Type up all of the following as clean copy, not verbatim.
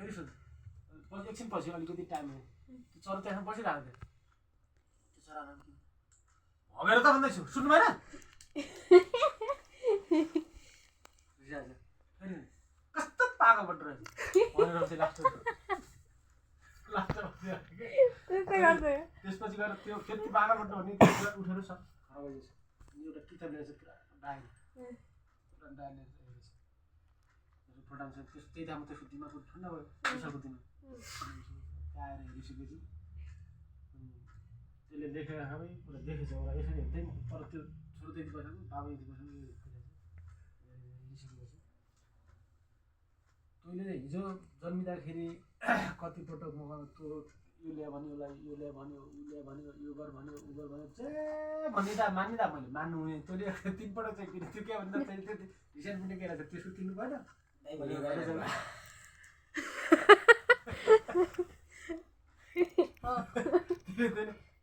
फेरि सोध पछि एकछिन पछि अलिकति टाइम हो त्यो चरा त्यहाँ बसिरहेको थियो त्यो चरा भगेर त भन्दैछु सुन्नु भएन फेरि कस्तो पागल बट रहेछ भनेर चाहिँ त्यसपछि गएर त्यो त्यति पागल बट भन्ने उठेर सब खराब भइरहेछ एउटा किताब ल्याएछ पुरा डायरी पुरा डायरी ल्याएछ प्रोडाक्सन त्यही ठाउँमा त्यसको दिमागको ठन्डा भयो विशालको दिमाग आएर हेरिसकेपछि त्यसले लेखेर सबै कुरा देखेछ होला यसरी हेर्दै तर त्यो छोरो त्यति बसेको बाबा यति बसेको हेरिसकेपछि तैँले हिजो जन्मिँदाखेरि कतिपटक म त्यो यो ल्या भन्यो उसलाई यो ल्या भन्यो उ ल्या भन्यो यो गर भन्यो उ गर भन्यो जे भन्ने त मान्ने त मैले मान्नु हुने तैँले 3 पटक चाहिँ किन त्यो के भन्दा तैँले त्यति रिसेन्ट पनि के रहेछ त्यसको किन्नु भएन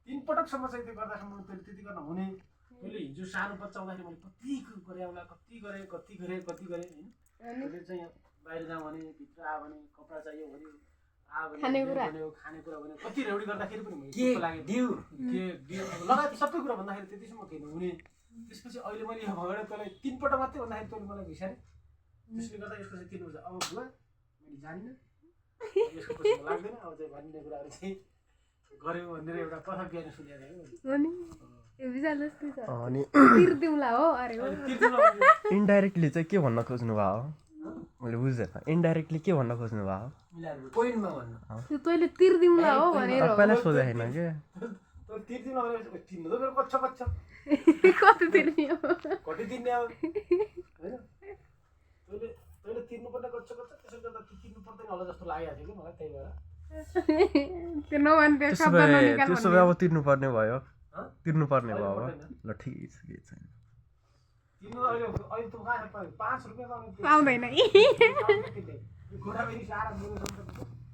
तीन पटकसम्म चाहिँ त्यो गर्दासम्म तैँले त्यति गर्न हुने तैँले हिजो सानो बच्चा हुँदाखेरि मैले कति गरेँ होइन तैँले चाहिँ बाहिर जाउँ भने भित्र आयो भने कपडा चाहियो भन्यो खानेकुरा भन्यो कति रेउडी गर्दाखेरि पनि लाग्यो लगायत सबै कुरा भन्दाखेरि त्यतिसम्म किन हुने त्यसपछि अहिले मैले यो भएर तँलाई 3 पटक मात्रै भन्दाखेरि तैँले मलाई भिसारे त्यसले गर्दा यसको चाहिँ किन्नु पर्छ अब बुवा मैले जानिनँ यसको पछि लाग्दैन अब चाहिँ भन्ने कुराहरू चाहिँ गऱ्यौँ भनेर एउटा कथा बिहान सुनेको अनि इन्डाइरेक्टली चाहिँ के भन्न खोज्नु भयो मैले बुझ्दैन इन्डाइरेक्टली के भन्न खोज्नु भयो पोइन्टमा भन्नु तैँले तिर्दिउँला हो भनेर पहिला सोधेको छैन के तिर्दिउँला भनेर तिर्नु त मेरो कच्छ कति तिर्ने हो कति तिर्ने अब होइन तैँले तिर्नुपर्ने कच्छ त्यसले गर्दा तिर्नु पर्दैन होला जस्तो लागिरहेको थियो कि मलाई त्यही भएर त्यसो भए अब तिर्नुपर्ने भयो तिर्नुपर्ने भयो ल ठिकै छ केही छैन तिर्नु अहिले त 5 रुपियाँ पाउँदैन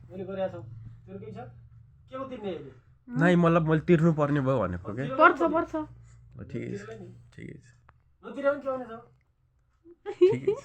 मैले गरिरहेको छौँ त्यो केही छ के हो तिर्ने अहिले नै मतलब मैले तिर्नुपर्ने भयो भनेको के पर्छ ठिकै छ नतिर्यो भने के हुने छ ठिकै छ